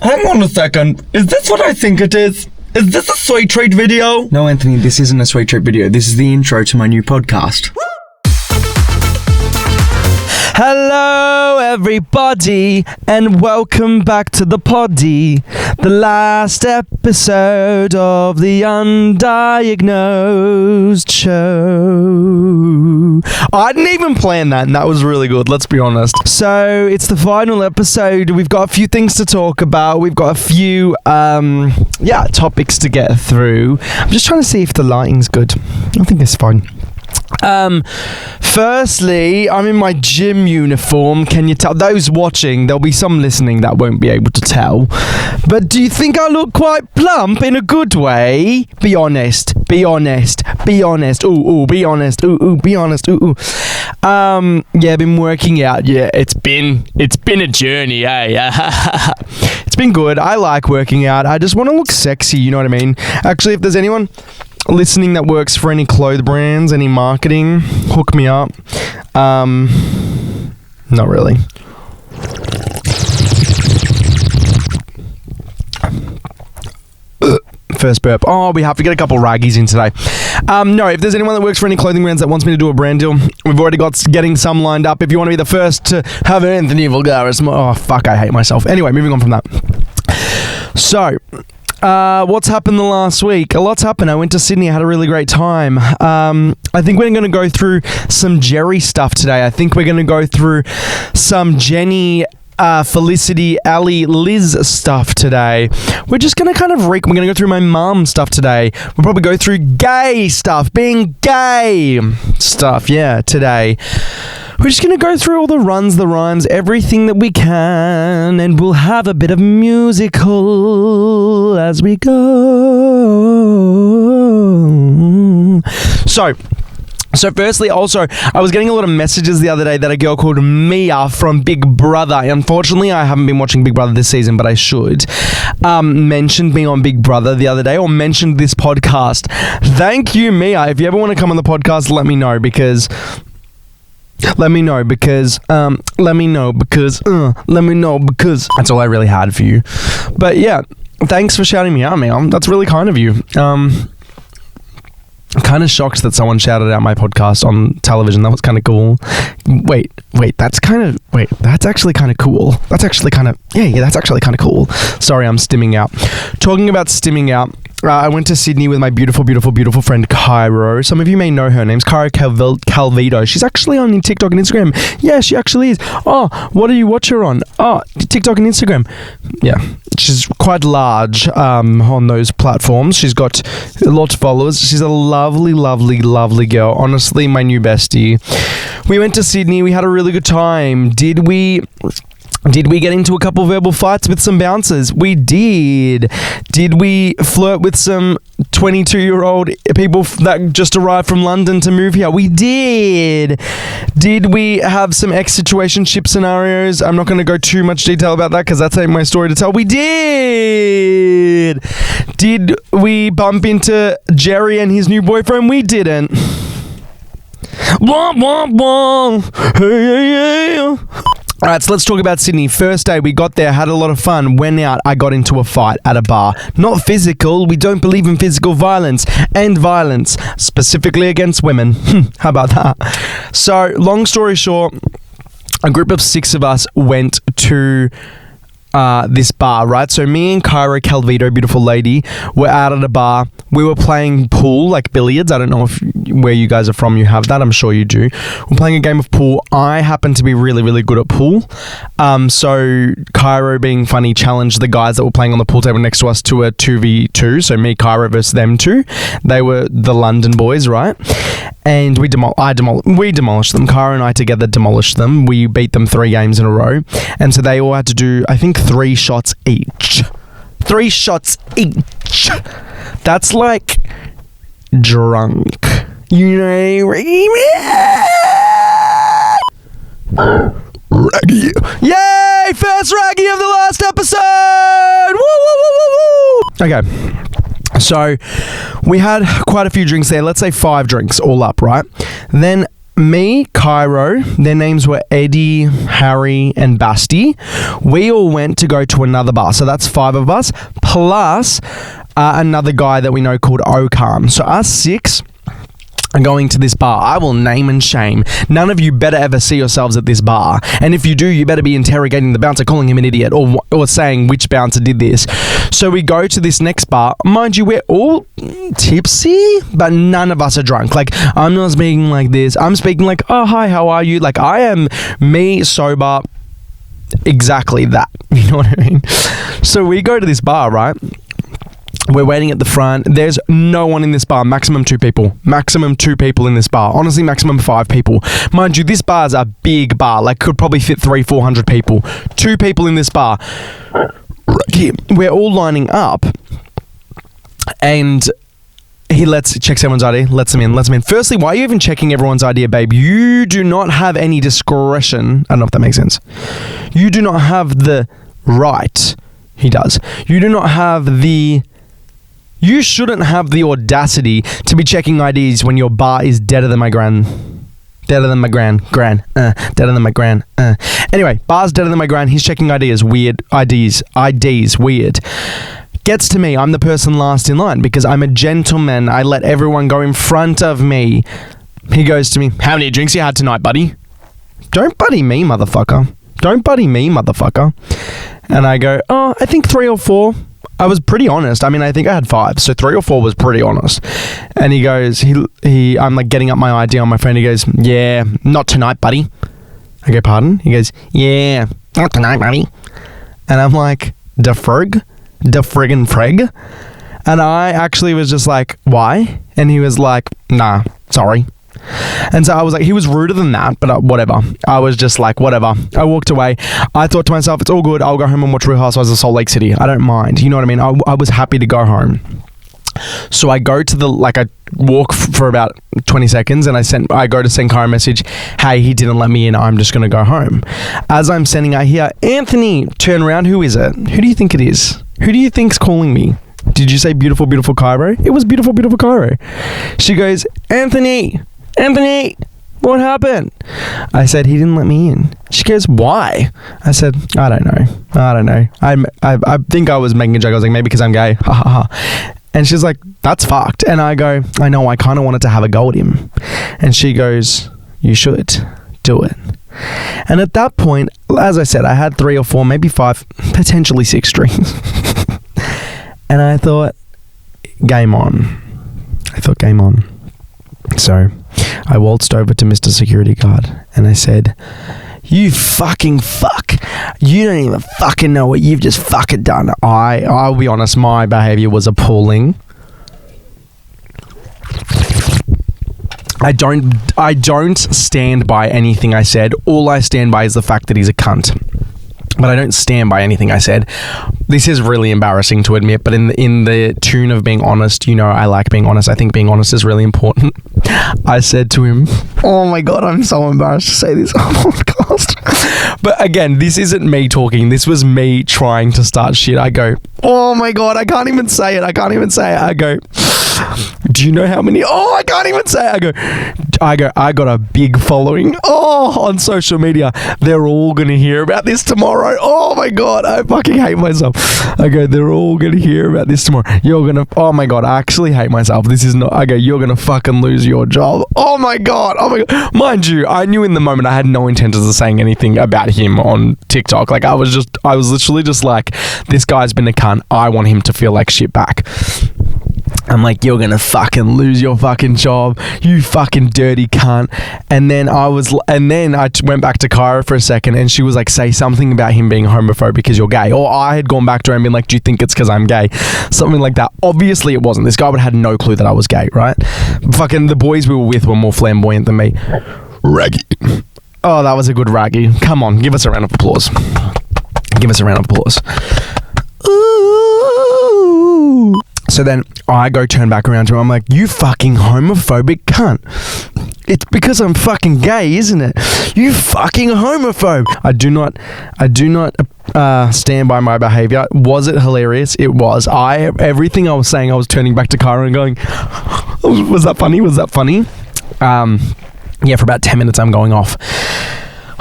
Hang on a second. Is this what I think it is? Is this a sweet treat video? No, Anthony, this isn't a sweet treat video. This is the intro to my new podcast. Hello, everybody, and welcome back to the poddy, the last episode of the Undiagnosed Show. I didn't even plan that, and that was really good, let's be honest. So, it's the final episode. We've got a few things to talk about. We've got a few, topics to get through. I'm just trying to see if the lighting's good. I think it's fine. Firstly, I'm in my gym uniform. Can you tell? Those watching, there'll be some listening that won't be able to tell. But do you think I look quite plump in a good way? Be honest. Be honest. Be honest. Ooh, be honest. Ooh, be honest. Ooh. I've been working out. Yeah, it's been a journey, eh? It's been good. I like working out. I just want to look sexy, you know what I mean? Actually, if there's anyone listening that works for any clothes brands, any marketing, hook me up. Not really. First burp. Oh, we have to get a couple raggies in today. No, if there's anyone that works for any clothing brands that wants me to do a brand deal, we've already got getting some lined up. If you want to be the first to have an Anthony Vulgaris, I hate myself. Anyway, moving on from that. So, what's happened the last week? A lot's happened. I went to Sydney. I had a really great time. I think we're going to go through some Jerry stuff today. I think we're going to go through some Jenny, Felicity, Ali, Liz stuff today. We're just going to we're going to go through my mum stuff today. We'll probably go through gay stuff, being gay stuff, today. We're just going to go through all the runs, the rhymes, everything that we can, and we'll have a bit of musical as we go. So firstly, also, I was getting a lot of messages the other day that a girl called Mia from Big Brother, unfortunately, I haven't been watching Big Brother this season, but I should, mentioned me on Big Brother the other day, or mentioned this podcast. Thank you, Mia. If you ever want to come on the podcast, let me know, because that's all I really had for you. But yeah, thanks for shouting me out, Mia. That's really kind of you. I'm kind of shocked that someone shouted out my podcast on television. That was kind of cool. Wait, that's actually kind of cool. That's actually kind of cool. Sorry, I'm stimming out. Talking about stimming out, I went to Sydney with my beautiful, beautiful, beautiful friend Cairo. Some of you may know her. Name's Cairo Calvito. She's actually on TikTok and Instagram. Yeah, she actually is. Oh, what do you watch her on? Oh, TikTok and Instagram. Yeah, she's quite large on those platforms. She's got a lot of followers. She's a lovely, lovely, lovely girl. Honestly, my new bestie. We went to Sydney. We had a really good time. Did we get into a couple verbal fights with some bouncers? We did. Did we flirt with some 22-year-old people that just arrived from London to move here? We did. Did we have some ex-situationship scenarios? I'm not going to go too much detail about that because that's ain't my story to tell. We did. Did we bump into Jerry and his new boyfriend? We didn't. Womp, womp, womp. Hey. Alright, so let's talk about Sydney. First day, we got there, had a lot of fun, went out, I got into a fight at a bar. Not physical, we don't believe in physical violence, and violence, specifically against women. How about that? So, long story short, a group of 6 of us went to this bar, right? So me and Cairo Calvito, beautiful lady, were out at a bar. We were playing pool, like billiards. I don't know if where you guys are from you have that. I'm sure you do. We're playing a game of pool. I happen to be really, really good at pool. So Cairo, being funny, challenged the guys that were playing on the pool table next to us to a 2v2. So me, Cairo versus them two. They were the London boys, right? And we demolished them. Cairo and I together demolished them. We beat them 3 games in a row. And so they all had to do, I think, 3 shots each. 3 shots each. That's like drunk. You know? Raggy. Yay! First raggy of the last episode! Woo, woo, woo, woo, woo! Okay. So, we had quite a few drinks there. Let's say 5 drinks all up, right? Then me, Cairo, their names were Eddie, Harry, and Basti. We all went to go to another bar. So that's 5 of us, plus another guy that we know called Okan. So us 6 are going to this bar. I will name and shame. None of you better ever see yourselves at this bar. And if you do, you better be interrogating the bouncer, calling him an idiot, or saying which bouncer did this. So we go to this next bar. Mind you, we're all tipsy, but none of us are drunk. Like, I'm not speaking like this. I'm speaking like, oh, hi, how are you? Like, I am me, sober, exactly that. You know what I mean? So we go to this bar, right? We're waiting at the front. There's no one in this bar. Maximum 2 people. Maximum 2 people in this bar. Honestly, maximum 5 people. Mind you, this bar is a big bar. Like, could probably fit 300-400 people. 2 people in this bar. We're all lining up. And he checks everyone's ID. Lets them in. Firstly, why are you even checking everyone's ID, babe? You do not have any discretion. I don't know if that makes sense. You do not have the right. He does. You do not have the... You shouldn't have the audacity to be checking IDs when your bar is deader than my gran. Deader than my gran. Deader than my gran. Anyway, bar's deader than my gran. He's checking IDs. Weird. IDs. Weird. Gets to me. I'm the person last in line because I'm a gentleman. I let everyone go in front of me. He goes to me, how many drinks you had tonight, buddy? Don't buddy me, motherfucker. Don't buddy me, motherfucker. And I go, oh, I think 3 or 4. I was pretty honest. I mean, I think I had 5, so 3 or 4 was pretty honest. And he goes, I'm like getting up my ID on my phone. He goes, yeah, not tonight, buddy. I go, pardon? He goes, yeah, not tonight, buddy. And I'm like, da friggin' frig. And I actually was just like, why? And he was like, nah, sorry. And so I was like, he was ruder than that, but whatever. I was just like, whatever. I walked away. I thought to myself, it's all good. I'll go home and watch Real Housewives of Salt Lake City. I don't mind. You know what I mean? I was happy to go home. So I go to I walk for about 20 seconds and I go to send Kara a message. Hey, he didn't let me in. I'm just going to go home. As I'm sending, I hear, Anthony, turn around. Who is it? Who do you think it is? Who do you think's calling me? Did you say beautiful, beautiful Cairo? It was beautiful, beautiful Cairo. She goes, Anthony, what happened? I said, he didn't let me in. She goes, why? I said, I don't know. I think I was making a joke. I was like, maybe because I'm gay. Ha ha ha. And she's like, that's fucked. And I go, I know, I kind of wanted to have a go at him. And she goes, you should do it. And at that point, as I said, I had 3 or 4, maybe 5, potentially 6 drinks. And I thought, game on. So I waltzed over to Mr. Security Guard and I said, you fucking fuck. You don't even fucking know what you've just fucking done. I'll be honest, my behavior was appalling. I don't stand by anything I said. All I stand by is the fact that he's a cunt. But I don't stand by anything I said. This is really embarrassing to admit, but in the tune of being honest, you know, I like being honest. I think being honest is really important. I said to him, oh my God, I'm so embarrassed to say this on podcast. But again, this isn't me talking. This was me trying to start shit. I go, oh my God, I can't even say it. I go, do you know how many? Oh, I can't even say it. I got a big following. Oh, on social media. They're all going to hear about this tomorrow. Oh my God, I fucking hate myself. I go, they're all going to hear about this tomorrow. You're going to, oh my God, I actually hate myself. This is not, I go, you're going to fucking lose your job. Oh my God. Mind you, I knew in the moment I had no intentions of saying anything about him on TikTok. Like I was literally just like, this guy's been a cunt. I want him to feel like shit back. I'm like, you're going to fucking lose your fucking job, you fucking dirty cunt. And then I went back to Kyra for a second and she was like, say something about him being homophobic because you're gay. Or I had gone back to her and been like, do you think it's because I'm gay? Something like that. Obviously it wasn't. This guy would have had no clue that I was gay, right? Fucking the boys we were with were more flamboyant than me. Raggy. Oh, that was a good raggy. Come on, give us a round of applause. Ooh. So then I go turn back around to him. I'm like, you fucking homophobic cunt. It's because I'm fucking gay, isn't it? You fucking homophobe. I do not stand by my behavior. Was it hilarious? It was. Everything I was saying, I was turning back to Kyra and going, was that funny? yeah, for about 10 minutes I'm going off.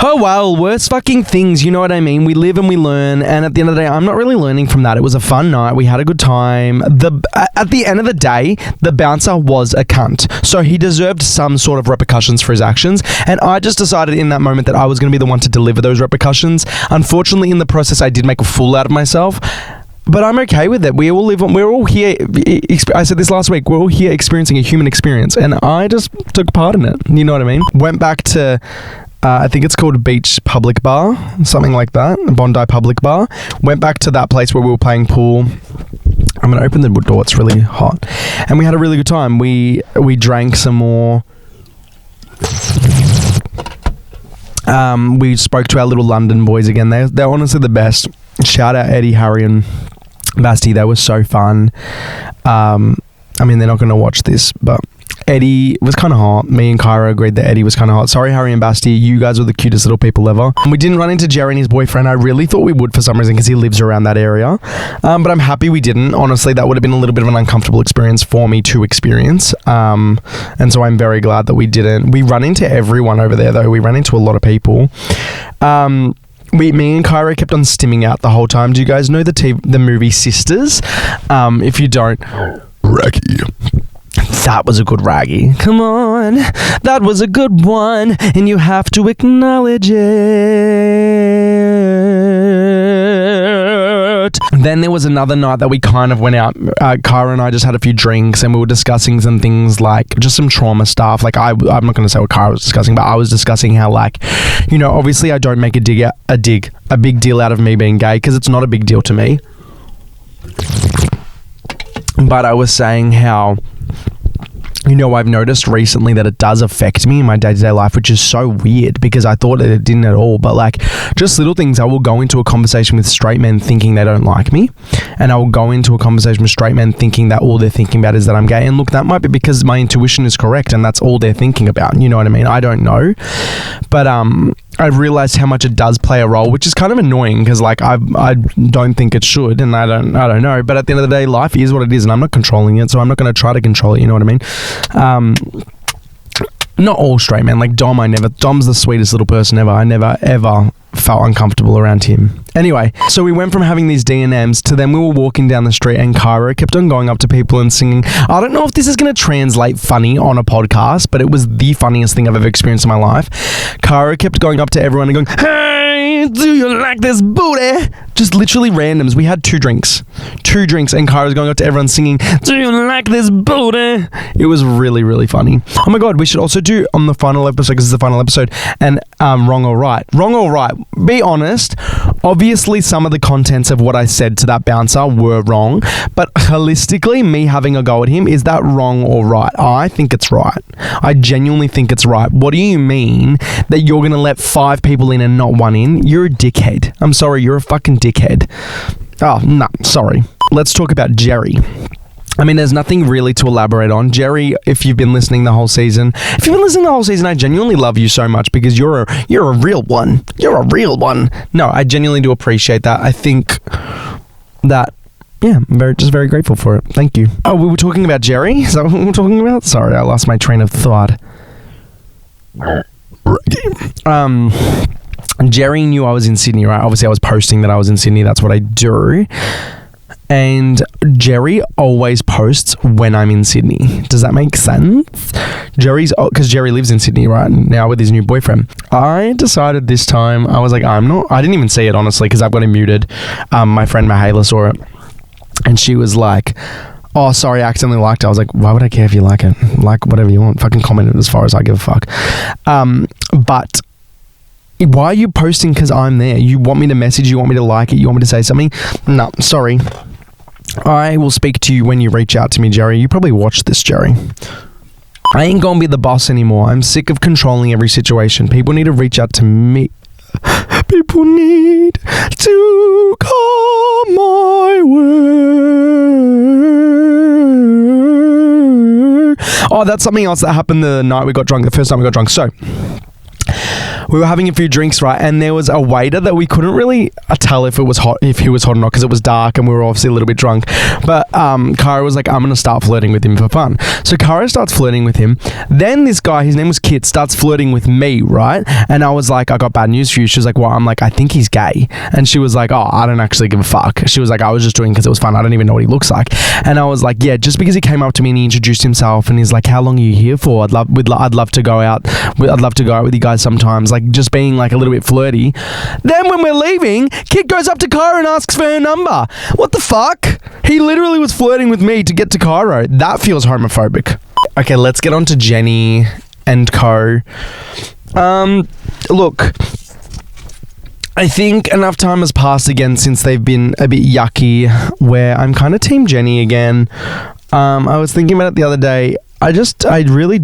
Oh well, worst fucking things, you know what I mean? We live and we learn, and at the end of the day, I'm not really learning from that. It was a fun night. We had a good time. At the end of the day, the bouncer was a cunt. So he deserved some sort of repercussions for his actions, and I just decided in that moment that I was going to be the one to deliver those repercussions. Unfortunately, in the process, I did make a fool out of myself. But I'm okay with it. We're all here, I said this last week, we're all here experiencing a human experience, and I just took part in it. You know what I mean? Went back to, I think it's called Beach Public Bar, something like that, Bondi Public Bar. Went back to that place where we were playing pool. I'm going to open the door, it's really hot. And we had a really good time. We drank some more. We spoke to our little London boys again. They're honestly the best. Shout out Eddie, Harry and Basti. They were so fun. I mean, they're not going to watch this, but Eddie was kind of hot. Me and Kyra agreed that Eddie was kind of hot. Sorry, Harry and Basti. You guys were the cutest little people ever. And we didn't run into Jerry and his boyfriend. I really thought we would for some reason because he lives around that area. But I'm happy we didn't. Honestly, that would have been a little bit of an uncomfortable experience for me to experience. And so I'm very glad that we didn't. We run into everyone over there, though. We ran into a lot of people. Me and Kyra kept on stimming out the whole time. Do you guys know the movie Sisters? If you don't, Raggy. That was a good raggy. Come on, that was a good one, and you have to acknowledge it. Then there was another night that we kind of went out. Kyra and I just had a few drinks, and we were discussing some things like just some trauma stuff. Like I'm not going to say what Kyra was discussing, but I was discussing how, like, you know, obviously I don't make a big deal out of me being gay because it's not a big deal to me. But I was saying how, you know, I've noticed recently that it does affect me in my day-to-day life, which is so weird because I thought that it didn't at all. But like just little things, I will go into a conversation with straight men thinking they don't like me, and I will go into a conversation with straight men thinking that all they're thinking about is that I'm gay. And look, that might be because my intuition is correct and that's all they're thinking about. You know what I mean? I don't know. But I've realized how much it does play a role, which is kind of annoying because like I don't think it should, and I don't know. But at the end of the day, life is what it is, and I'm not controlling it, so I'm not going to try to control it. You know what I mean? Not all straight men. Like Dom's the sweetest little person ever. I never ever felt uncomfortable around him. Anyway, so we went from having these D&Ms to then we were walking down the street and Kyra kept on going up to people and singing. I don't know if this is going to translate funny on a podcast, but it was the funniest thing I've ever experienced in my life. Kyra kept going up to everyone and going, "Hey, do you like this booty?" Just literally randoms. We had two drinks, and Kyra's going up to everyone singing, "Do you like this booty?" It was really, really funny. Oh my God, we should also do on the final episode, because it's the final episode, and wrong or right. Be honest. Obviously, some of the contents of what I said to that bouncer were wrong, but holistically, me having a go at him, is that wrong or right? I think it's right. I genuinely think it's right. What do you mean that you're going to let 5 people in and not 1 in? You're a dickhead. I'm sorry, you're a fucking dickhead. Oh, no, sorry. Let's talk about Jerry. I mean, there's nothing really to elaborate on. Jerry, if you've been listening the whole season, I genuinely love you so much because you're a real one. You're a real one. No, I genuinely do appreciate that. I think that, yeah, I'm very grateful for it. Thank you. Oh, we were talking about Jerry? Is that what we were talking about? Sorry, I lost my train of thought. Jerry knew I was in Sydney, right? Obviously, I was posting that I was in Sydney. That's what I do. And Jerry always posts when I'm in Sydney. Does that make sense? Because Jerry lives in Sydney right now with his new boyfriend. I decided this time, I was like, I didn't even see it, honestly, because I've got him muted. My friend Mahela saw it. And she was like, "Oh, sorry, I accidentally liked it." I was like, why would I care if you like it? Like whatever you want. Fucking comment it as far as I give a fuck. But why are you posting because I'm there? You want me to message, you want me to like it, you want me to say something? No, sorry. I will speak to you when you reach out to me, Jerry. You probably watched this, Jerry. I ain't gonna be the boss anymore. I'm sick of controlling every situation. People need to reach out to me. People need to come my way. Oh, that's something else that happened the night we got drunk, the first time we got drunk. So, we were having a few drinks, right? And there was a waiter that we couldn't really tell if he was hot or not, because it was dark and we were obviously a little bit drunk. But Cara was like, I'm going to start flirting with him for fun. So Cara starts flirting with him. Then this guy, his name was Kit, starts flirting with me, right? And I was like, I got bad news for you. She was like, well, I'm like, I think he's gay. And she was like, oh, I don't actually give a fuck. She was like, I was just doing it because it was fun. I don't even know what he looks like. And I was like, yeah, just because he came up to me and he introduced himself and he's like, how long are you here for? I'd love to go out. I'd love to go out with you guys sometimes. Like, just being like a little bit flirty. Then when we're leaving, Kit goes up to Cara and asks for her number. What the fuck? He literally was flirting with me to get to Cairo. That feels homophobic. Okay, let's get on to Jenny and co. Look, I think enough time has passed again since they've been a bit yucky, where I'm kind of team Jenny again. I was thinking about it the other day. I really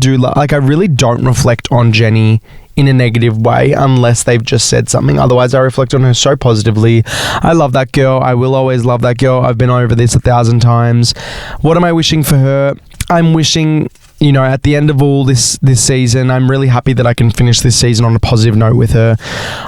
don't reflect on Jenny in a negative way unless they've just said something. Otherwise, I reflect on her so positively. I love that girl. I will always love that girl. I've been over this 1,000 times. What am I wishing for her? I'm wishing, you know, at the end of all this season, I'm really happy that I can finish this season on a positive note with her.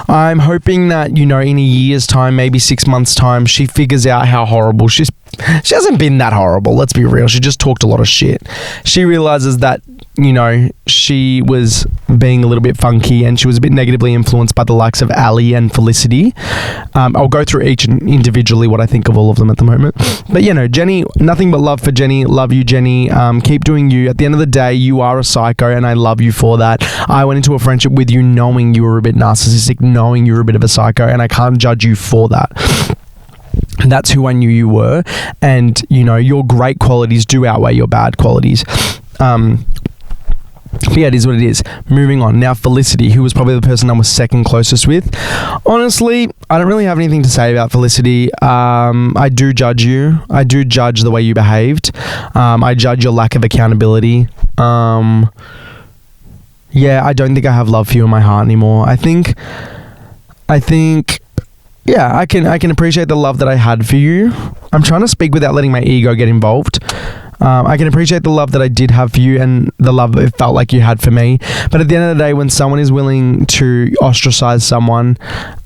I'm hoping that, you know, in a year's time, maybe 6 months' time, she figures out how horrible she hasn't been that horrible, let's be real. She just talked a lot of shit. She realizes that, you know, she was being a little bit funky and she was a bit negatively influenced by the likes of Ali and Felicity. I'll go through each individually what I think of all of them at the moment. But, you know, Jenny, nothing but love for Jenny. Love you, Jenny. Keep doing you. At the end of the day, you are a psycho and I love you for that. I went into a friendship with you knowing you were a bit narcissistic, knowing you were a bit of a psycho, and I can't judge you for that. That's who I knew you were, and you know your great qualities do outweigh your bad qualities. But yeah, it is what it is. Moving on. Now, Felicity, who was probably the person I was second closest with. Honestly, I don't really have anything to say about Felicity. I do judge you. I do judge the way you behaved. I judge your lack of accountability. Yeah, I don't think I have love for you in my heart anymore. I think yeah, I can appreciate the love that I had for you. I'm trying to speak without letting my ego get involved. I can appreciate the love that I did have for you and the love it felt like you had for me. But at the end of the day, when someone is willing to ostracize someone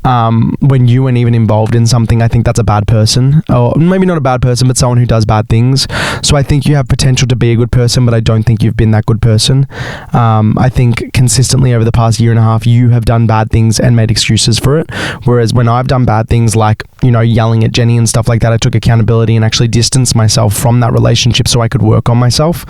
when you weren't even involved in something, I think that's a bad person. Or maybe not a bad person, but someone who does bad things. So I think you have potential to be a good person, but I don't think you've been that good person. I think consistently over the past year and a half, you have done bad things and made excuses for it. Whereas when I've done bad things like, you know, yelling at Jenny and stuff like that, I took accountability and actually distanced myself from that relationship so I could work on myself.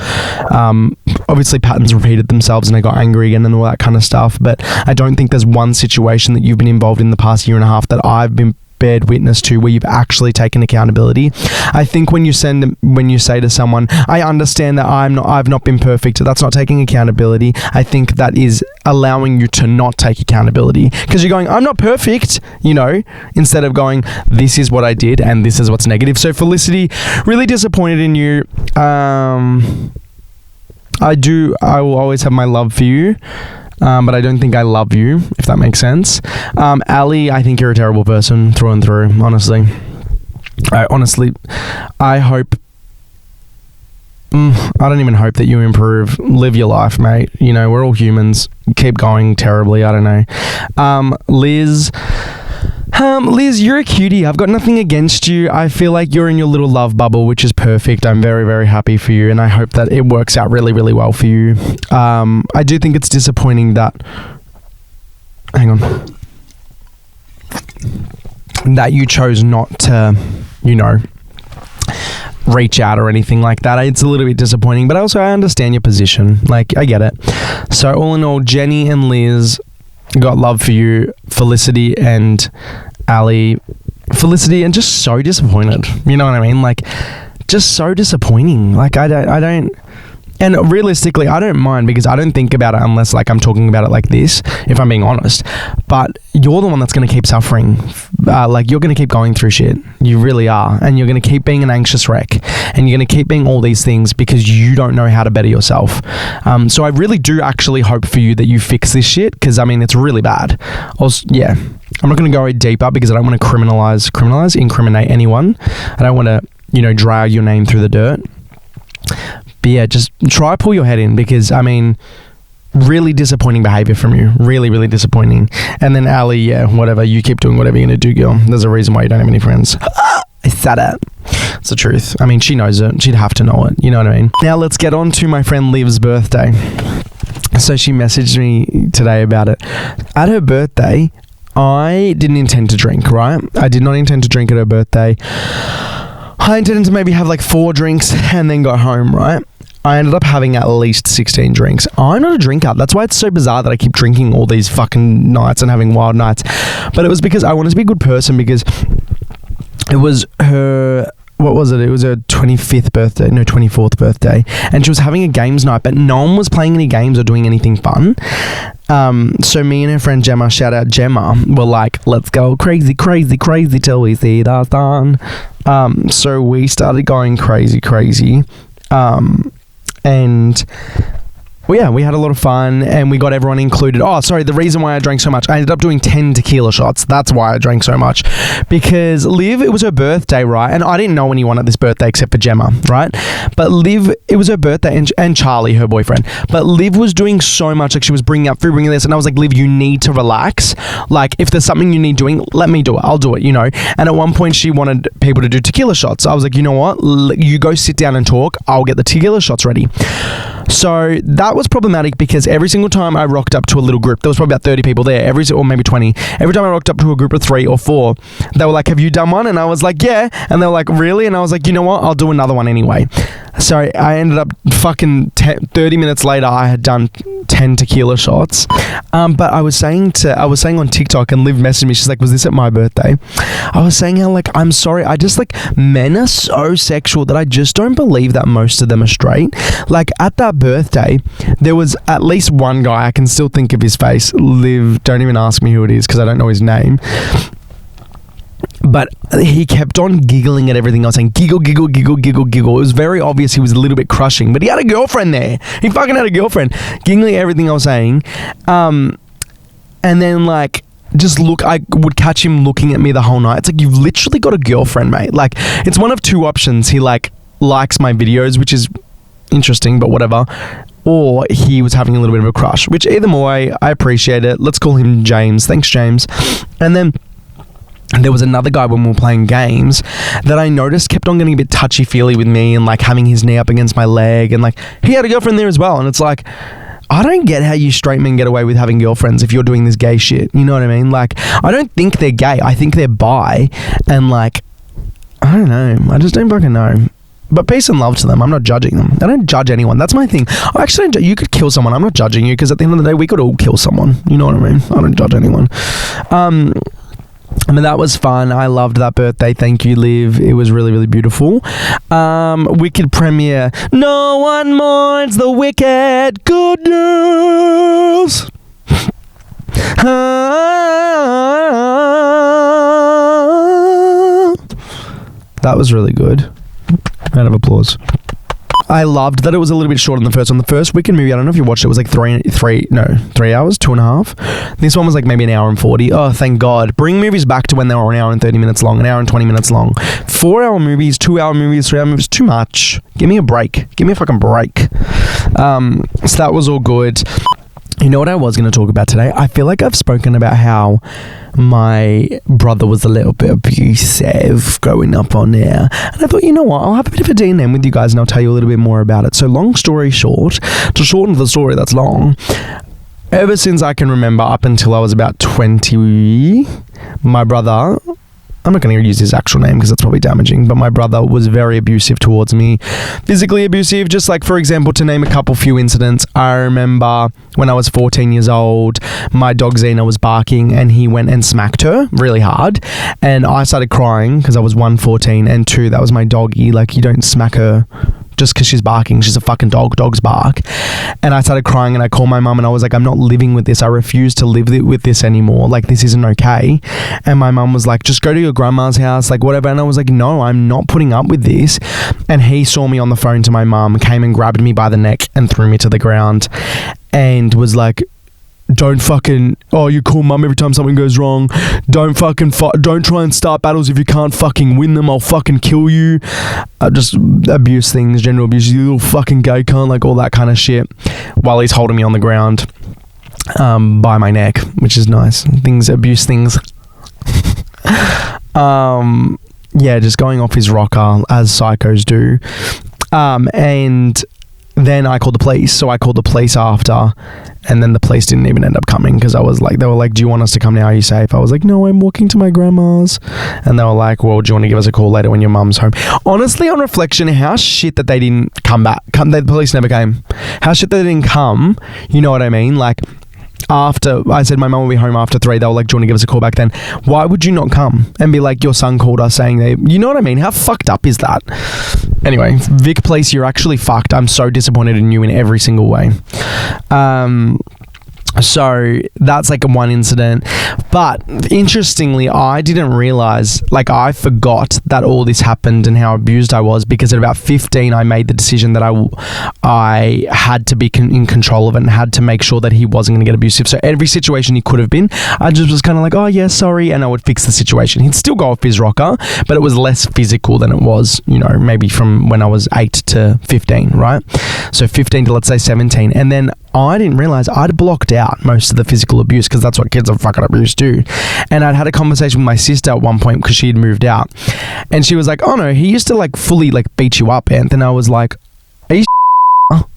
Obviously patterns repeated themselves and I got angry again and all that kind of stuff, but I don't think there's one situation that you've been involved in the past year and a half that I've been bared witness to where you've actually taken accountability. I think when you say to someone, I understand that I've not been perfect, that's not taking accountability. I think that is allowing you to not take accountability because you're going, I'm not perfect, you know, instead of going, this is what I did and this is what's negative. So Felicity, really disappointed in you. I will always have my love for you. But I don't think I love you, if that makes sense. Ali, I think you're a terrible person through and through, honestly. I hope... I don't even hope that you improve. Live your life, mate. You know, we're all humans. Keep going terribly, I don't know. Liz, you're a cutie. I've got nothing against you. I feel like you're in your little love bubble, which is perfect. I'm very, very happy for you, and I hope that it works out really, really well for you. I do think it's disappointing that... Hang on. That you chose not to, you know, reach out or anything like that. It's a little bit disappointing, but also I understand your position. Like, I get it. So all in all, Jenny and Liz got love for you. Felicity and Ali. Felicity, and just so disappointed. You know what I mean? Like, just so disappointing. Like, I don't... And realistically, I don't mind because I don't think about it unless, like, I'm talking about it like this, if I'm being honest. But you're the one that's going to keep suffering. Like, you're going to keep going through shit. You really are. And you're going to keep being an anxious wreck. And you're going to keep being all these things because you don't know how to better yourself. So I really do actually hope for you that you fix this shit because, I mean, it's really bad. Also, yeah. I'm not going to go deeper because I don't want to incriminate anyone. I don't want to, you know, drag your name through the dirt. But yeah, just try pull your head in because, I mean, really disappointing behavior from you. Really, really disappointing. And then Ali, yeah, whatever. You keep doing whatever you're going to do, girl. There's a reason why you don't have any friends. I said it. It's the truth. I mean, she knows it. She'd have to know it. You know what I mean? Now let's get on to my friend Liv's birthday. So she messaged me today about it. At her birthday, I didn't intend to drink, right? I did not intend to drink at her birthday. I intended to maybe have like 4 drinks and then go home, right? I ended up having at least 16 drinks. I'm not a drinker. That's why it's so bizarre that I keep drinking all these fucking nights and having wild nights. But it was because I wanted to be a good person, because it was her... What was it? It was her 24th birthday. And she was having a games night, but no one was playing any games or doing anything fun. So me and her friend Gemma, shout out Gemma, were like, let's go crazy, crazy, crazy till we see the sun. So we started going crazy, crazy. And... well, yeah, we had a lot of fun and we got everyone included. Oh, sorry, the reason why I drank so much, I ended up doing 10 tequila shots. That's why I drank so much. Because Liv, it was her birthday, right? And I didn't know anyone at this birthday except for Gemma, right? But Liv, it was her birthday, and Charlie, her boyfriend. But Liv was doing so much. Like, she was bringing up food, bringing this. And I was like, Liv, you need to relax. Like, if there's something you need doing, let me do it. I'll do it, you know? And at one point, she wanted people to do tequila shots. I was like, you know what? You go sit down and talk. I'll get the tequila shots ready. So that was problematic, because every single time I rocked up to a little group, there was probably about 30 people there, or maybe 20. Every time I rocked up to a group of 3 or 4, they were like, have you done one? And I was like, yeah. And they were like, really? And I was like, you know what? I'll do another one anyway. So I ended up fucking 30 minutes later, I had done 10 tequila shots. But I was saying on TikTok, and Liv messaged me, she's like, was this at my birthday? I was saying how, like, I'm sorry, I just, like, men are so sexual that I just don't believe that most of them are straight. Like, at that birthday, there was at least one guy, I can still think of his face. Liv, don't even ask me who it is, because I don't know his name. But he kept on giggling at everything I was saying. Giggle, giggle, giggle, giggle, giggle. It was very obvious he was a little bit crushing, but he had a girlfriend there. He fucking had a girlfriend. Giggling at everything I was saying. And then, like, I would catch him looking at me the whole night. It's like, you've literally got a girlfriend, mate. Like, it's one of 2 options. He, like, likes my videos, which is interesting, but whatever. Or he was having a little bit of a crush, which either way, I appreciate it. Let's call him James. Thanks, James. And then there was another guy when we were playing games that I noticed kept on getting a bit touchy-feely with me and, like, having his knee up against my leg, and, like, he had a girlfriend there as well. And it's like, I don't get how you straight men get away with having girlfriends if you're doing this gay shit. You know what I mean? Like, I don't think they're gay. I think they're bi. And, like, I don't know. I just don't fucking know. But peace and love to them. I'm not judging them. I don't judge anyone. That's my thing. Actually, you could kill someone. I'm not judging you, because at the end of the day, we could all kill someone. You know what I mean? I don't judge anyone. I mean, that was fun. I loved that birthday. Thank you, Liv. It was really, really beautiful. Wicked premiere. No one mourns the wicked. Good news. That was really good. Round of applause. I loved that it was a little bit shorter than the first one. The first Wicked movie, I don't know if you watched it, was like 3 hours, 2.5. This one was like maybe an hour and 40. Oh, thank God. Bring movies back to when they were an hour and 30 minutes long, an hour and 20 minutes long. 4-hour movies, 2-hour movies, 3-hour movies, too much. Give me a break. Give me a fucking break. So that was all good. You know what I was going to talk about today? I feel like I've spoken about how my brother was a little bit abusive growing up on air. And I thought, you know what? I'll have a bit of a D&M with you guys and I'll tell you a little bit more about it. So long story short, to shorten the story that's long, ever since I can remember up until I was about 20, my brother... I'm not going to use his actual name because that's probably damaging, but my brother was very abusive towards me. Physically abusive, just like, for example, to name a few incidents. I remember when I was 14 years old, my dog Xena was barking and he went and smacked her really hard. And I started crying because I was 1, 14, and 2, that was my doggy. Like, you don't smack her just because she's barking. She's a fucking dog. Dogs bark. And I started crying and I called my mum and I was like, I'm not living with this. I refuse to live with this anymore. Like, this isn't okay. And my mum was like, just go to your grandma's house, like whatever. And I was like, no, I'm not putting up with this. And he saw me on the phone to my mum, came and grabbed me by the neck and threw me to the ground and was like, don't fucking, oh, you call mum every time something goes wrong. Don't fucking don't try and start battles if you can't fucking win them. I'll fucking kill you. Just abuse things, general abuse. You little fucking gay cunt, like all that kind of shit, while he's holding me on the ground by my neck, which is nice. Abuse things. Yeah, just going off his rocker as psychos do. And then I called the police. So I called the police after, and then the police didn't even end up coming because I was like, they were like, do you want us to come now? Are you safe? I was like, no, I'm walking to my grandma's. And they were like, well, do you want to give us a call later when your mum's home? Honestly, on reflection, how shit that they didn't come back. The police never came. How shit that they didn't come, you know what I mean? Like, after I said my mum will be home after 3, they were like, do you want to give us a call back then? Why would you not come and be like, your son called us saying you know what I mean? How fucked up is that? Anyway, Vic Police, you're actually fucked. I'm so disappointed in you in every single way. So that's like one incident. But interestingly, I didn't realize, like I forgot that all this happened and how abused I was, because at about 15, I made the decision that I had to be in control of it and had to make sure that he wasn't going to get abusive. So every situation he could have been, I just was kind of like, oh yeah, sorry. And I would fix the situation. He'd still go off his rocker, but it was less physical than it was, you know, maybe from when I was 8 to 15, right? So 15 to let's say 17. And then I didn't realize I'd blocked out most of the physical abuse, because that's what kids are fucking abused do. And I'd had a conversation with my sister at one point because she had moved out, and she was like, oh no, he used to like fully like beat you up, Anth. And I was like, are you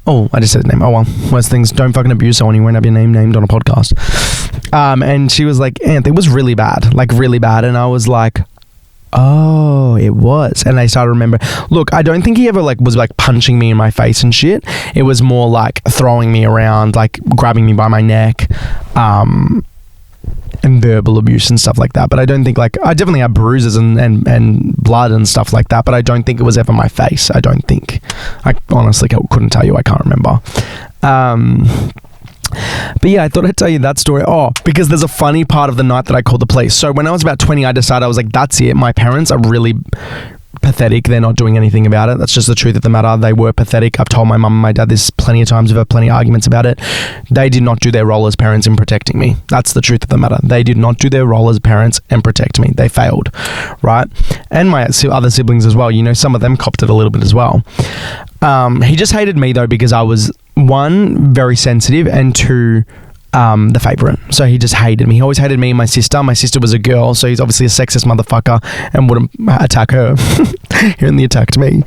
oh, I just said his name. Oh well, worst things, don't fucking abuse someone. You won't have your name named on a podcast. And she was like, Anth, it was really bad, like really bad. And I was like, oh, it was. And I started to remember, look, I don't think he ever like was like punching me in my face and shit. It was more like throwing me around, like grabbing me by my neck, and verbal abuse and stuff like that. But I don't think, like, I definitely had bruises and blood and stuff like that, but I don't think it was ever my face. I don't think. I honestly couldn't tell you. I can't remember. But yeah, I thought I'd tell you that story. Oh, because there's a funny part of the night that I called the police. So when I was about 20, I decided, I was like, that's it. My parents are really pathetic. They're not doing anything about it. That's just the truth of the matter. They were pathetic. I've told my mum and my dad this plenty of times. We've had plenty of arguments about it. They did not do their role as parents in protecting me. That's the truth of the matter. They did not do their role as parents and protect me. They failed, right? And my other siblings as well. You know, some of them copped it a little bit as well. He just hated me though, because I was, 1, very sensitive, and 2, the favourite. So he just hated me. He always hated me and my sister. My sister was a girl, so he's obviously a sexist motherfucker and wouldn't attack her. He only attacked me.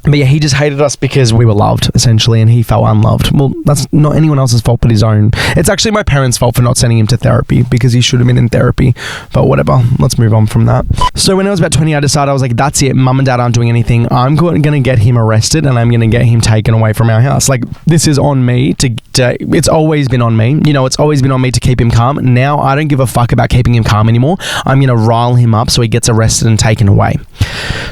But yeah, he just hated us because we were loved, essentially, and he felt unloved. Well, that's not anyone else's fault but his own. It's actually my parents' fault for not sending him to therapy, because he should have been in therapy. But whatever, let's move on from that. So when I was about 20, I decided, I was like, that's it. Mum and dad aren't doing anything. I'm going to get him arrested, and I'm going to get him taken away from our house. Like, this is on me to it's always been on me. You know, it's always been on me to keep him calm. Now I don't give a fuck about keeping him calm anymore. I'm going to rile him up so he gets arrested and taken away.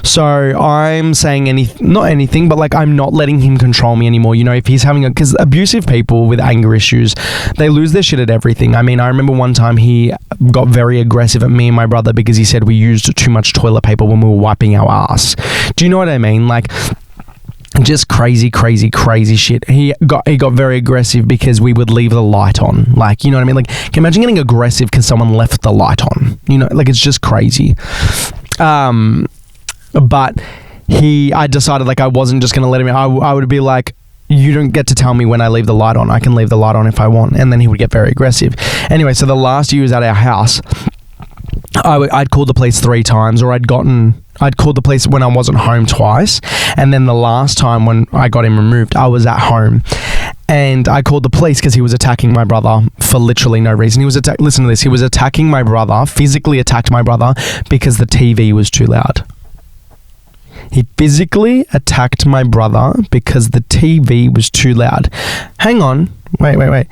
So I'm saying not anything, but like, I'm not letting him control me anymore. You know, if he's having because abusive people with anger issues, they lose their shit at everything. I mean, I remember one time he got very aggressive at me and my brother because he said we used too much toilet paper when we were wiping our ass. Do you know what I mean? Like, just crazy shit. He got very aggressive because we would leave the light on. Like, you know what I mean? Like, can you imagine getting aggressive because someone left the light on? You know, like, it's just crazy. But I decided, like, I wasn't just going to let him, I would be like, you don't get to tell me when I leave the light on. I can leave the light on if I want. And then he would get very aggressive. Anyway, so the last year he was at our house, I'd called the police 3 times, or I'd called the police when I wasn't home twice. And then the last time when I got him removed, I was at home. And I called the police because he was attacking my brother for literally no reason. Listen to this. He was attacking my brother, physically attacked my brother because the TV was too loud. He physically attacked my brother because the TV was too loud. Hang on. Wait.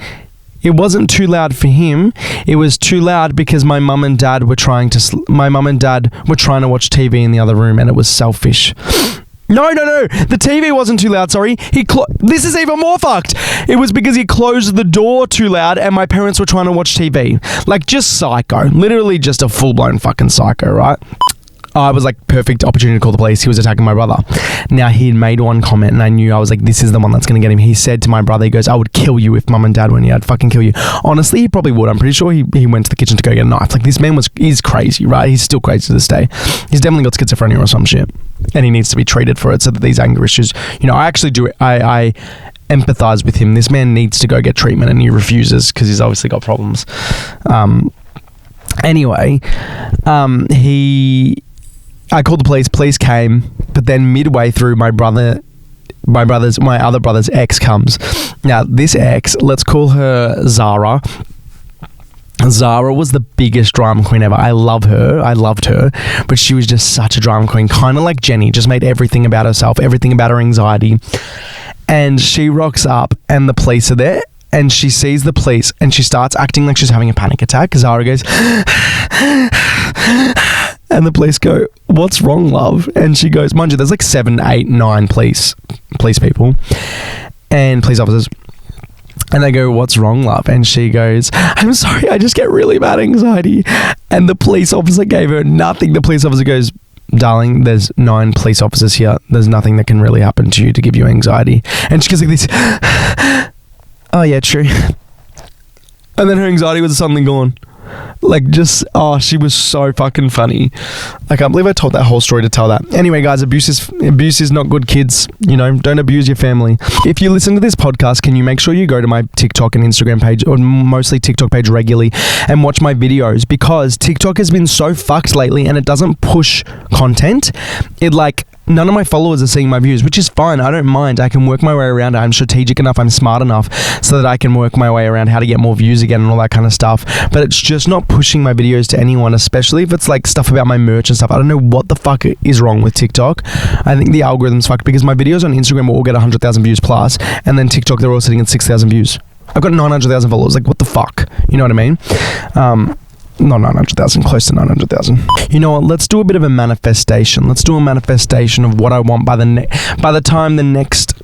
It wasn't too loud for him. It was too loud because my mum and dad were trying to watch TV in the other room, and it was selfish. No. The TV wasn't too loud, sorry. This is even more fucked. It was because he closed the door too loud and my parents were trying to watch TV. Like, just psycho. Literally just a full-blown fucking psycho, right? I was like, perfect opportunity to call the police. He was attacking my brother. Now, he'd made one comment and I knew, I was like, this is the one that's going to get him. He said to my brother, he goes, I would kill you if mum and dad were here. I'd fucking kill you. Honestly, he probably would. I'm pretty sure he went to the kitchen to go get a knife. Like, this man is crazy, right? He's still crazy to this day. He's definitely got schizophrenia or some shit. And he needs to be treated for it so that these anger issues, you know, I actually do it. I empathize with him. This man needs to go get treatment and he refuses because he's obviously got problems. Anyway, I called the police. Police came, but then midway through, my other brother's ex comes. Now, this ex, let's call her Zara. Zara was the biggest drama queen ever. I loved her, but she was just such a drama queen, kind of like Jenny, just made everything about herself, everything about her anxiety. And she rocks up and the police are there. And she sees the police and she starts acting like she's having a panic attack. Zara goes, and the police go, what's wrong, love? And she goes, mind you, there's like 7, 8, 9 police people and police officers. And they go, what's wrong, love? And she goes, I'm sorry, I just get really bad anxiety. And the police officer gave her nothing. The police officer goes, darling, there's 9 police officers here. There's nothing that can really happen to you to give you anxiety. And she goes like this, oh yeah, true. And then her anxiety was suddenly gone. Like, just, she was so fucking funny. I can't believe I told that whole story to tell that. Anyway, guys, abuse is not good, kids. You know, don't abuse your family. If you listen to this podcast, can you make sure you go to my TikTok and Instagram page, or mostly TikTok page regularly, and watch my videos, because TikTok has been so fucked lately and it doesn't push content. None of my followers are seeing my views, which is fine. I don't mind. I can work my way around it. I'm strategic enough. I'm smart enough so that I can work my way around how to get more views again and all that kind of stuff. But it's just not pushing my videos to anyone, especially if it's like stuff about my merch and stuff. I don't know what the fuck is wrong with TikTok. I think the algorithm's fucked, because my videos on Instagram will all get 100,000 views plus, and then TikTok, they're all sitting at 6,000 views. I've got 900,000 followers. Like, what the fuck? You know what I mean? Not 900,000, close to 900,000. You know what? Let's do a bit of a manifestation. Let's do a manifestation of what I want by the time the next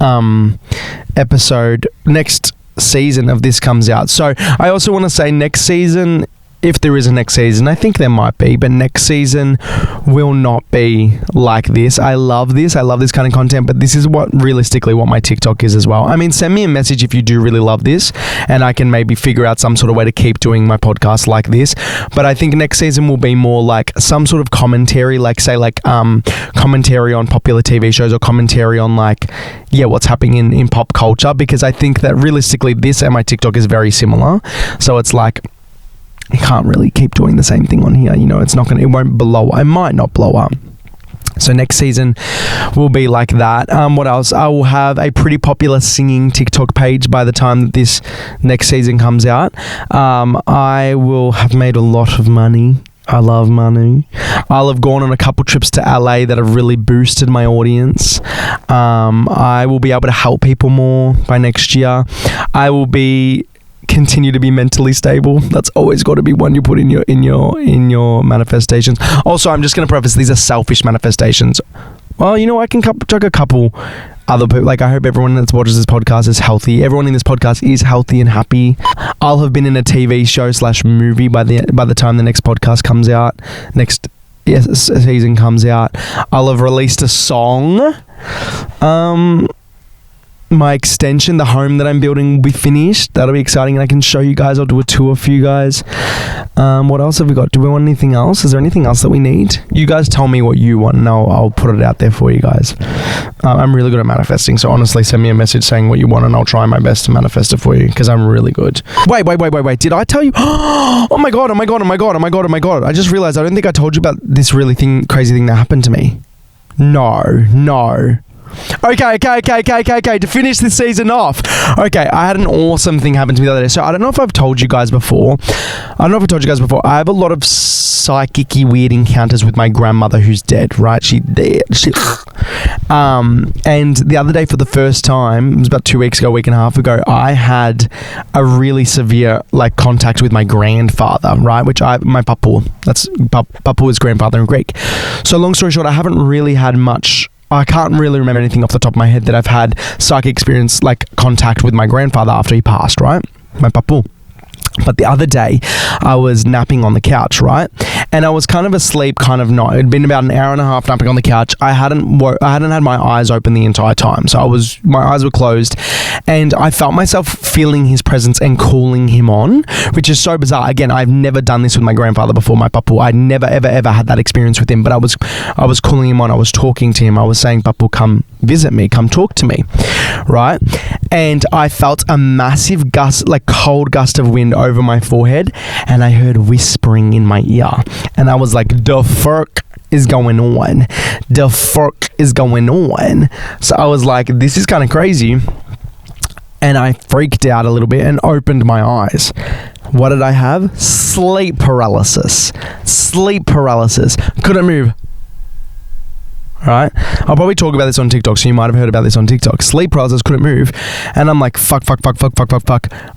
next season of this comes out. So I also want to say, next season, if there is a next season, I think there might be, but next season will not be like this. I love this kind of content, but this is realistically what my TikTok is as well. I mean, send me a message if you do really love this, and I can maybe figure out some sort of way to keep doing my podcast like this. But I think next season will be more like some sort of commentary, like commentary on popular TV shows, or commentary on what's happening in pop culture, because I think that realistically this and my TikTok is very similar. So it's like, I can't really keep doing the same thing on here. You know, it won't blow up. I might not blow up. So next season will be like that. What else? I will have a pretty popular singing TikTok page by the time that this next season comes out. I will have made a lot of money. I love money. I'll have gone on a couple trips to LA that have really boosted my audience. I will be able to help people more by next year. I will continue to be mentally stable. That's always got to be one you put in your manifestations. Also, I'm just going to preface, these are selfish manifestations. Well, you know, I can chuck a couple other people. Like, I hope everyone that watches this podcast is healthy. Everyone in this podcast is healthy and happy. I'll have been in a TV show / movie by the time the next podcast comes out. Next season comes out. I'll have released a song. My extension, the home that I'm building, will be finished. That'll be exciting, and I can show you guys. I'll do a tour for you guys. What else have we got? Do we want anything else? Is there anything else that we need? You guys tell me what you want, and I'll put it out there for you guys. I'm really good at manifesting, so honestly, send me a message saying what you want, and I'll try my best to manifest it for you, because I'm really good. Wait. Did I tell you? Oh my god. I just realized I don't think I told you about this crazy thing that happened to me. No. Okay. To finish this season off. Okay, I had an awesome thing happen to me the other day. So I don't know if I've told you guys before. I have a lot of psychic-y weird encounters with my grandmother, who's dead, right? She's dead. And the other day, for the first time, it was about 2 weeks ago, a week and a half ago, I had a really severe contact with my grandfather, right? My papu. That's papu is grandfather in Greek. So long story short, I haven't really had much. I can't really remember anything off the top of my head that I've had psychic experience, contact with my grandfather after he passed, right? My papu. But the other day, I was napping on the couch, right? And I was kind of asleep, kind of not. It'd been about an hour and a half napping on the couch. I hadn't had my eyes open the entire time. So my eyes were closed, and I felt myself feeling his presence and calling him on, which is so bizarre. Again, I've never done this with my grandfather before, my papu. I'd never, ever had that experience with him, but I was calling him on. I was talking to him. I was saying, papu, come visit me, come talk to me, right? And I felt a massive gust, like cold gust of wind over my forehead, and I heard whispering in my ear, and I was like, the fuck is going on? The fuck is going on? So I was like, this is kind of crazy, and I freaked out a little bit and opened my eyes. What did I have? Sleep paralysis. Couldn't move. Right? I'll probably talk about this on TikTok, so you might have heard about this on TikTok. Sleep paralysis, couldn't move. And I'm like, fuck.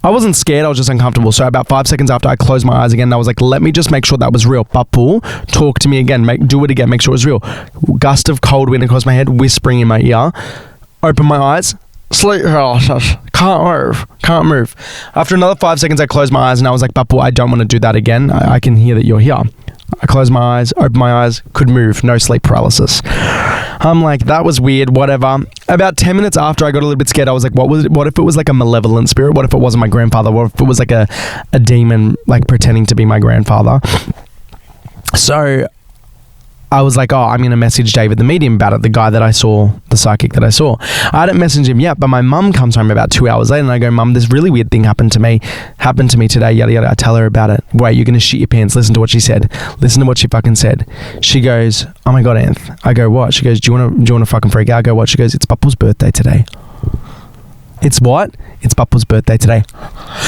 I wasn't scared, I was just uncomfortable. So about 5 seconds after, I closed my eyes again, and I was like, let me just make sure that was real. Papu, talk to me again. Do it again, make sure it was real. Gust of cold wind across my head, whispering in my ear. Open my eyes. Sleep paralysis. Can't move. After another 5 seconds, I closed my eyes, and I was like, Papu, I don't want to do that again. I can hear that you're here. I closed my eyes, opened my eyes, could move, no sleep paralysis. I'm like, that was weird, whatever. About 10 minutes after, I got a little bit scared. I was like, what if it was like a malevolent spirit? What if it wasn't my grandfather? What if it was like a demon, like pretending to be my grandfather? So I was like, I'm going to message David the medium about it, the guy that I saw, the psychic that I saw. I hadn't messaged him yet, but my mum comes home about 2 hours later, and I go, Mum, this really weird thing happened to me today, yada yada. I tell her about it. Wait, you're going to shit your pants. Listen to what she said. Listen to what she fucking said. She goes, oh my God, Anth. I go, what? She goes, do you want to fucking freak out? I go, what? She goes, it's Papu's birthday today. It's what? It's Papu's birthday today.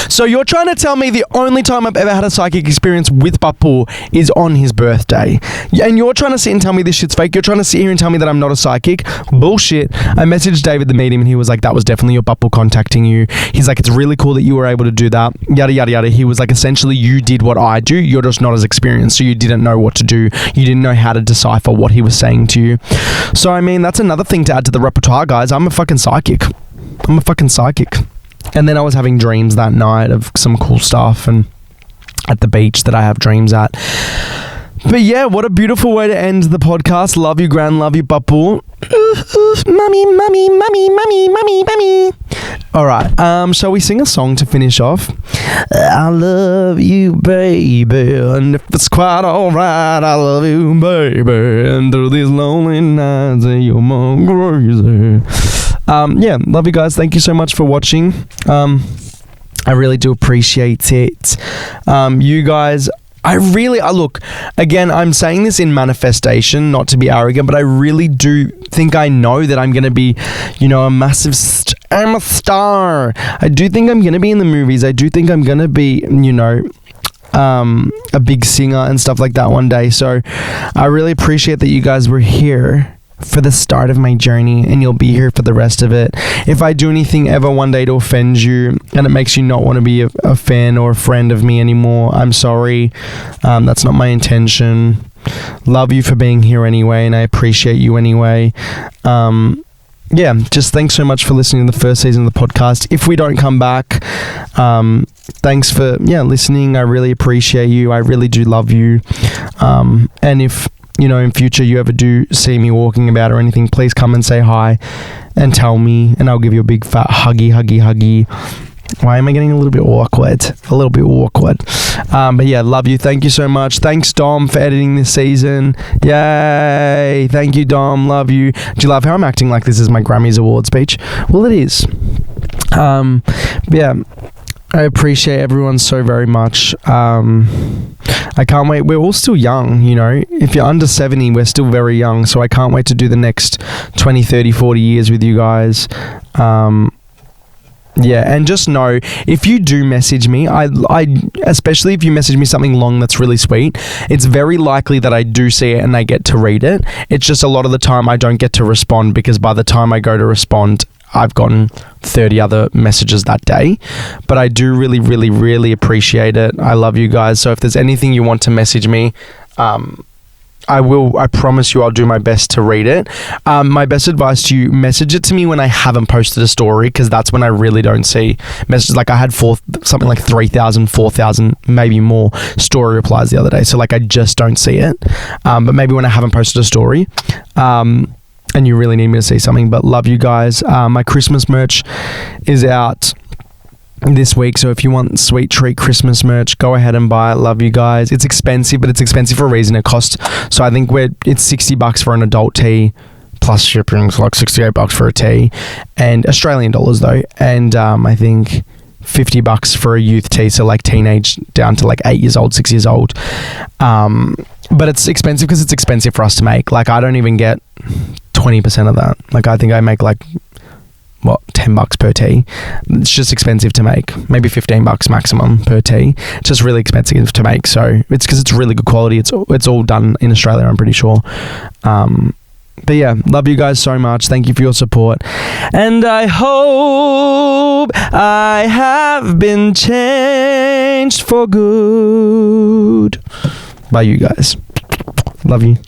So you're trying to tell me the only time I've ever had a psychic experience with Papu is on his birthday. And you're trying to sit and tell me this shit's fake. You're trying to sit here and tell me that I'm not a psychic. Bullshit. I messaged David the medium, and he was like, that was definitely your Papu contacting you. He's like, it's really cool that you were able to do that. Yada, yada, yada. He was like, essentially, you did what I do. You're just not as experienced, so you didn't know what to do. You didn't know how to decipher what he was saying to you. So, I mean, that's another thing to add to the repertoire, guys. I'm a fucking psychic. And then I was having dreams that night of some cool stuff, and at the beach that I have dreams at. But yeah, what a beautiful way to end the podcast. Love you, Gran. Love you, Papu. Mummy. All right. Shall we sing a song to finish off? I love you, baby, and if it's quite all right, I love you, baby, and through these lonely nights, you're more crazy. Yeah, love you guys. Thank you so much for watching. I really do appreciate it. You guys, I look, again, I'm saying this in manifestation, not to be arrogant, but I really do think I know that I'm going to be, a massive, I'm a star. I do think I'm going to be in the movies. I do think I'm going to be, a big singer and stuff like that one day. So I really appreciate that you guys were here for the start of my journey, and you'll be here for the rest of it. If I do anything ever one day to offend you and it makes you not want to be a fan or a friend of me anymore, I'm sorry. That's not my intention. Love you for being here anyway, and I appreciate you anyway. Yeah, just thanks so much for listening to the first season of the podcast. If we don't come back, thanks for listening. I really appreciate you. I really do love you. And if in future you ever do see me walking about or anything, please come and say hi and tell me, and I'll give you a big fat huggy. Why am I getting a little bit awkward? But yeah, love you. Thank you so much. Thanks, Dom, for editing this season. Yay. Thank you, Dom. Love you. Do you love how I'm acting like this is my Grammys award speech? Well, it is. Yeah. I appreciate everyone so very much. I can't wait. We're all still young, If you're under 70, we're still very young. So I can't wait to do the next 20, 30, 40 years with you guys. Yeah, and just know, if you do message me, I especially if you message me something long that's really sweet, it's very likely that I do see it and I get to read it. It's just a lot of the time I don't get to respond, because by the time I go to respond, I've gotten 30 other messages that day. But I do really, really, really appreciate it. I love you guys. So if there's anything you want to message me, I promise you I'll do my best to read it. My best advice to you, message it to me when I haven't posted a story, because that's when I really don't see messages. Like I had something like 3,000, 4,000, maybe more story replies the other day. So like I just don't see it. But maybe when I haven't posted a story, and you really need me to see something. But love you guys. My Christmas merch is out this week, so if you want Sweet Treat Christmas merch, go ahead and buy it. Love you guys. It's expensive, but it's expensive for a reason. It costs, so I think it's $60 for an adult tee plus shipping. It's like $68 for a tee, and Australian dollars though, and I think $50 for a youth tee, so like teenage down to like 8 years old, 6 years old. But it's expensive because it's expensive for us to make. Like I don't even get 20% of that. Like I think I make like $10 per tee. It's just expensive to make. Maybe $15 maximum per tee. It's just really expensive to make. So it's because it's really good quality. It's all done in Australia, I'm pretty sure. But yeah, love you guys so much. Thank you for your support. And I hope I have been changed for good by you guys. Love you.